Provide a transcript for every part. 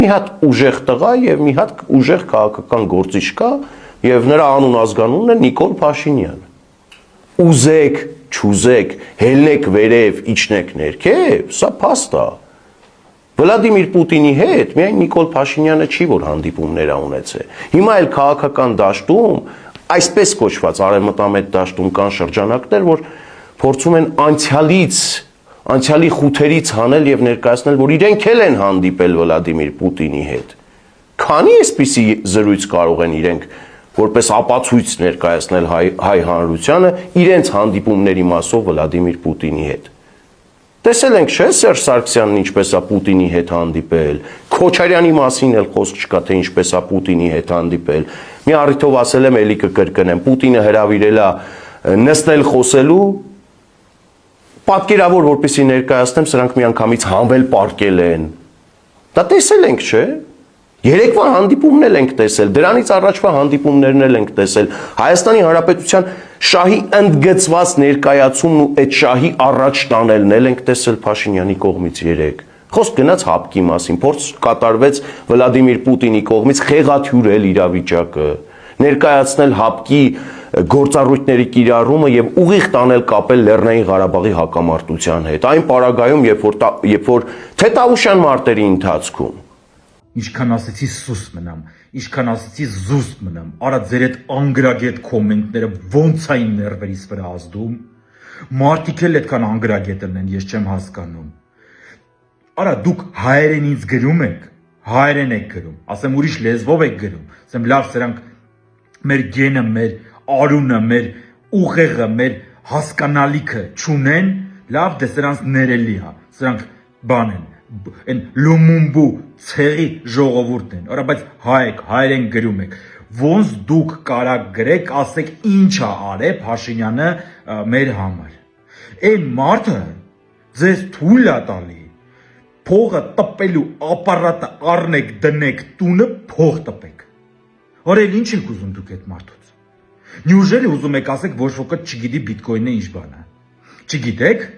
Մի հատ ուժեղ տղա եւ մի հատ ուժեղ քաղաքական գործիչ կա եւ նրա անուն ազգանունն է Նիկոլ Փաշինյան։ Ուզեք, չուզեք, հելնեք վերև, իջնեք ներքև, սա փաստ է։ Վլադիմիր Պուտինի հետ միայն Նիկոլ Փաշինյանը չի, որ հանդիպումներ ունեցել։ Հիմա էլ քաղաքական դաշտում, այսպես կոչված արևմտամետ դաշտում կան շրջանակներ, որ փորձում են անցյալի խութերից հանել եւ ներկայացնել, որ իրենք էլ են հանդիպել Վլադիմիր Պուտինի հետ։ Քանի այսպիսի զրույց կարող են իրենք որպես ապացույց ներկայացնել հայ հանրությանը իրենց հանդիպումների մասով Վլադիմիր Պուտինի հետ։ Տեսել ենք, չէ՞, Սերժ Սարգսյանն ինչպես է Պուտինի հետ հանդիպել, Քոչարյանի մասին էլ խոսք չկա, թե ինչպես է Պուտինի հետ հանդիպել։ Մի առիթով ասել եմ, էլի կկրկնեմ, Պուտինը հրավիրել է նստել խոսելու, պատկերավոր որպեսզի ներկայացնեմ, սրանք միանգամից հանվել պարկել են։ Դա տեսել ենք, չէ՞։ Երեկվա հանդիպումն էլ ենք տեսել, դրանից առաջվա հանդիպումներն էլ ենք տեսել։ Հայաստանի Հանրապետության շահի ընդգծված ներկայացումն ու այդ շահի առաջ տանելն էլ ենք տեսել Փաշինյանի կողմից երեկ։ Խոսք գնաց հապկի մասին, փորձ կատարվեց Վլադիմիր Պուտինի կողմից խեղաթյուրել իրավիճակը, ներկայացնել հապկի գործառույթների կիրառումը եւ ուղիղ տանել կապել Լեռնային Ղարաբաղի հակամարտության հետ։ Այն պարագայում, երբ որ Թետավուշյան մարտերի ընթացքում Ինչքան ասեցի սուս մնամ, ինչքան ասեցի զուսպ մնամ, արա ձեր այդ անգրագետ կոմենտները ոնց այն ներվերից վրա ազդում, մարդիկ էլ այդքան անգրագետ են, ես չեմ հասկանում։ Արա դուք հայերենից գրում եք, հայերեն եք գրում, ասեմ ուրիշ լեզվով եք գրում, ասեմ լավ սրանք մեր գենը, մեր արունը, մեր ուղեղը, մեր հասկանալիքը չունեն, լավ դե սրանց ներելի է, սրանք բան են Են լումումբու ցեղի ժողովուրդն են, արա բայց հայերեն գրում եք, ոնց դուք կարակ գրեք, ասեք ինչ է արել Փաշինյանը մեր համար։ Այն մարդը ձեզ թույլ է տալի փողը տպելու ապարատը առնեք, դնեք տունը, փող տպեք։ Օրել ինչ եք ուզում դուք այդ մարդուց։ Նյուժելի ուզում եք ասեք ոչ ոքը չգիտի բիտկոյնը ինչ բան է։ Չգիտեք։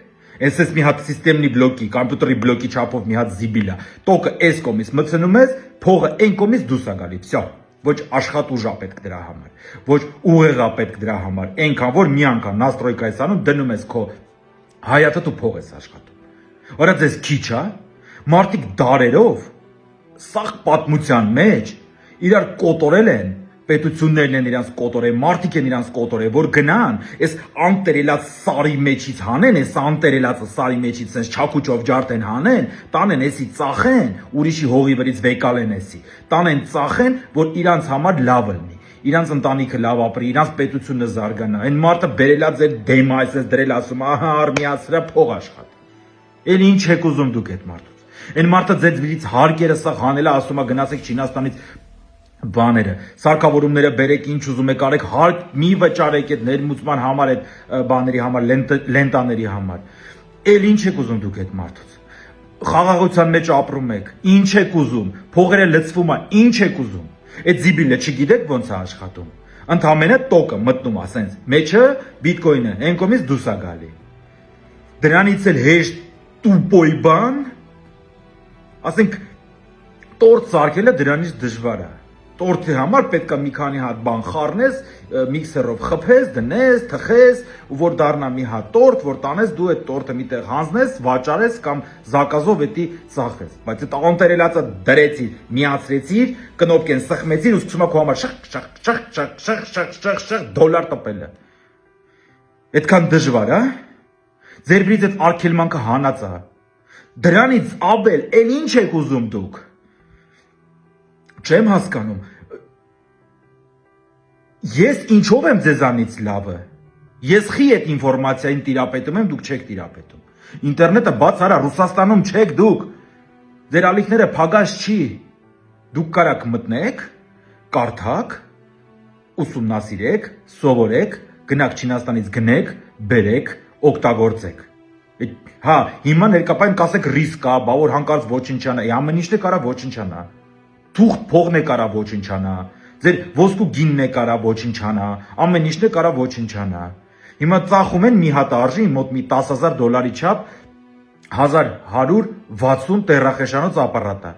Ես մի հատ սիստեմնի բլոկի, կոմպյուտերի բլոկի չափով մի հատ զիբիլա, տոկը այս կողմից մտցնում ես, փողը այն կողմից դուրս է գալի, վсё։ Ոչ աշխատուժ է պետք դրա համար, ոչ ուղեղ է պետք դրա համար, այնքան որ մի անգամ նաստրոյկայից անում դնում ես քո հայաթը դու փող ես աշխատում։ Որա ձեզ քիչ է, մարդիկ դարերով սաղ պատմության մեջ իրար կոտորել են պետություններն են իրանց կոտորել, մարդիկ են իրանց կոտորել, որ գնան, այս անտերելած սարի մեջից հանեն, այս անտերելածը սարի մեջից sense չակուճով ջարդեն հանեն, տանեն էսի ծախեն, ուրիշի հողի վրից վեկալեն էսի, տանեն ծախեն, որ իրանց համար լավ լինի, իրանց ընտանիքը լավ ապրի, իրանց պետությունը զարգանա, այն մարդը բերելա ձեր դեմը այսպես դրել ասում, ահա արմիացրա փող աշխատի։ Էլ ինչ եք ուզում դուք այդ մարդուց։ Այն մարդը ձեր վրից հարկերը սա հանելա ասում է գնացեք Չինաստանից բաները, սարքավորումները բերեք, ինչ ուզում եք արեք, հարկ մի վճարեք այդ ներմուծման համար, այդ բաների համար, լենտաների համար։ Էլ ինչ եք ուզում դուք այդ մարդուց։ Խաղաղության մեջ ապրում եք, ինչ եք ուզում, փողերը լցվում է, ինչ եք ուզում։ Այդ զիբիլը չգիտեք ոնց է աշխատում։ Ընդամենը տոկը մտնում է, ասենց, մեջը բիտկոյնը, այն կողմից դուրս է գալի։ Դրանից էլ հեշտ տուպոյ բան, ասենք, տորտ սարքելը դրանից դժվար է։ Տորտի համար պետք է մի քանի հատ բան խառնես, միքսերով խփես, դնես, թխես, ու որ դառնա մի հատ տորտ, որ տանես դու այդ տորտը միտեղ հանձնես, վաճառես կամ զակազով էտի ծախես։ Բայց այդ անտերելածը դրեցիր, միացրեցիր, կնոպկեն սխմեցիր ու սկսում ա քո համար շղ դոլար տպելը։ Այդքան դժվար, հա։ Ձեր վրից այդ արգելմանքը հանած է։ Դրանից աբել, էլ ինչ եք ուզում դուք։ Չեմ հասկանում։ Ես ինչով եմ ձեզանից լավը։ Ես խի այդ ինֆորմացիային տիրապետում եմ, դուք չեք տիրապետում։ Ինտերնետը բաց արա, Ռուսաստանում չեք դուք։ Ձեր ալիքները փագած չի։ Դուք կարաք մտնեք, կարդաք, ուսումնասիրեք, սովորեք, գնաք Չինաստանից գնեք, բերեք, օգտագործեք։ Հա, հիմա ներկապային կասեք ռիսկ կա, բա որ հանկարծ ոչնչանա, ամեն ինչն է կարա ոչնչանա։ Թուղթ փողն է կարա ոչնչանա, ձեր ոսկու գինն է կարա ոչնչանա, ամեն ինչն է կարա ոչնչանա։ Հիմա ծախում են մի հատ արժի մոտ մի $10,000 չափ 1160 տերախեշանոց ապարատը։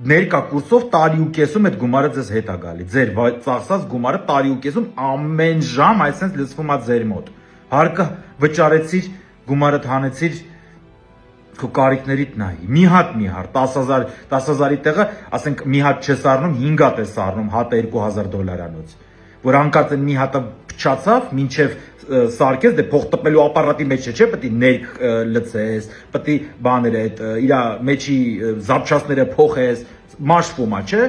ներկա կուրսով տարի ու կեսում այդ գումարը ձեզ հետ է գալի։ Ձեր ծախսած գումարը տարի ու կեսում ամեն ժամ այսպես լսվում է ձեր մոտ։ Հարկը վճարեցիր, գումարը հանեցիր, քո կարիքներիդ նայի։ Մի հատ 10,000-ի տեղը, ասենք մի հատ չես առնում, 5 հատ ես առնում, հատը $2,000-անոց։ Որ անկած են մի հատը փչացավ, մինչև սարքես, դե փող տպելու ապարատի մեջ չէ, պետք է ներք լցես, պետք է բաները այդ իր մեջի զապչասները փոխես, մաշվում է, չէ՞։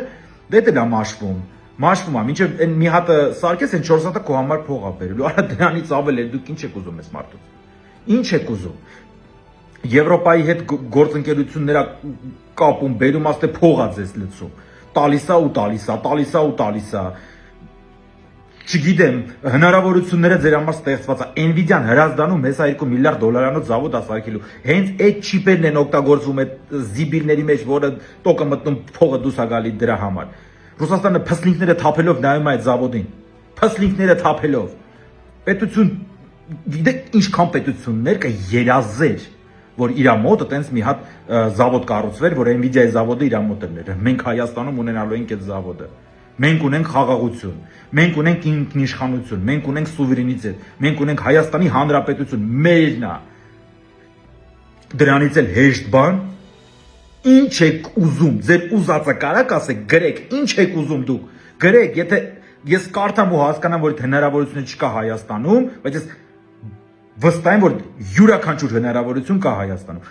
Դե դա մաշվում է, մինչև այն մի հատը սարքես, այն 4 հատը քո համար փող է բերելու։ Արա դրանից ավել է, դուք ինչ եք ուզում ես մարդուց։ Ինչ եք ուզում։ Եվրոպայի հետ գործընկերությունները կապում, բերում ասते փող է ձեզ լցում։ Տալիս է։ Չգիտեմ, հնարավորությունները ձեր համար ստեղծված է։ Nvidia-ն Հրազդանում հեսա $2 միլիարդ զավոդ է սարքելու։ Հենց այդ չիպերն են օգտագործվում այդ զիբիլների մեջ, որը տոկը մտնում փողը դուրս է գալի դրա համար։ Ռուսաստանը փսլինքները թափելով նայում է այդ զավոդին։ Փսլինքները թափելով։ Պետություն, գիտեք ինչքան պետություններ կա երազեր, որ իր մոտ այտենց մի հատ զավոդ կառուցվեր, որ Nvidia-ի զավոդը իր մոտ էր։ Մենք Հայաստանում ունենալու ենք այդ զավոդը։ Մենք ունենք խաղաղություն, մենք ունենք ինքնիշխանություն, մենք ունենք սուվերենիտետ, մենք ունենք Հայաստանի Հանրապետություն, մերն է։ Դրանից էլ հեշտ բան, ինչ եք ուզում, ձեր ուզածը կարաք ասեք, գրեք, ինչ եք ուզում դուք, գրեք, եթե ես կարդամ ու հասկանամ, որ այդ հնարավորությունը չկա Հայաստանում, բայց ես վստահ եմ, որ յուրաքանչյուր հնարավորություն կա Հայաստանում,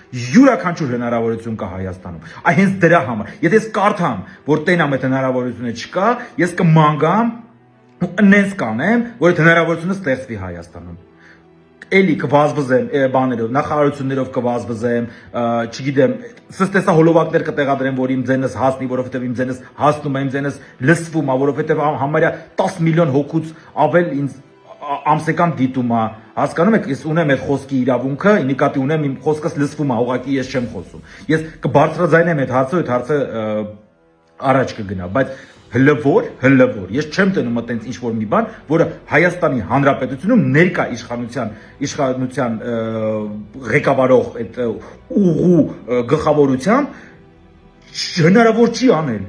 Այ հենց դրա համար, եթե ես կարդամ, որ տենամ այդ հնարավորությունը չկա, ես կմանգամ ու նենց կանեմ, որ այդ հնարավորությունը ստեղծվի Հայաստանում։ Էլի կվազվզեմ բաներով, նախարարություններով կվազվզեմ, չգիտեմ, սստեսա հոլովակներ կտեղադրեմ, որ իմ ձենս հասնի, որովհետև իմ ձենս հասնում է, իմ ձենս լսվում է, որովհետև համարյա 10 միլիոն հոգուց ավել ինձ ամսական դիտում է, հասկանում եք, ես ունեմ այդ խոսքի իրավունքը, նկատի ունեմ իմ խոսքս լսվում է, ուղղակի ես չեմ խոսում։ Ես կբարձրաձայնեմ այդ հարցը առաջ կգնա, բայց հլվոր, ես չեմ տնում այտենց ինչ որ մի բան, որը Հայաստանի Հանրապետությունում ներկա իշխանության ղեկավարող այդ ուղու գլխավորությամբ հնարավոր չի անել։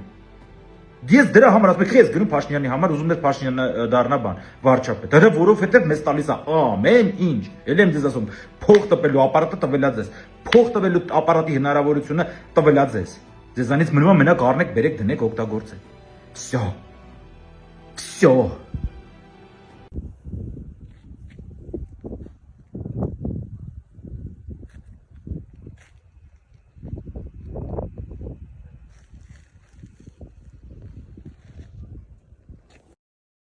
Ես դրա համար ասում եմ, ես գնում Փաշինյանի համար, ուզում եմ Փաշինյանը դառնա բան, վարչապետ։ Դա որովհետև մեզ տալիս է ամեն ինչ։ Էլ եմ ձեզ ասում, փող տպելու ապարատը տվելա ձեզ։ Փող տվելու ապարատի հնարավորությունը տվելա ձեզ։ Ձեզանից մնում է մենակ առնեք, բերեք, դնեք, օգտագործեք։ Всё։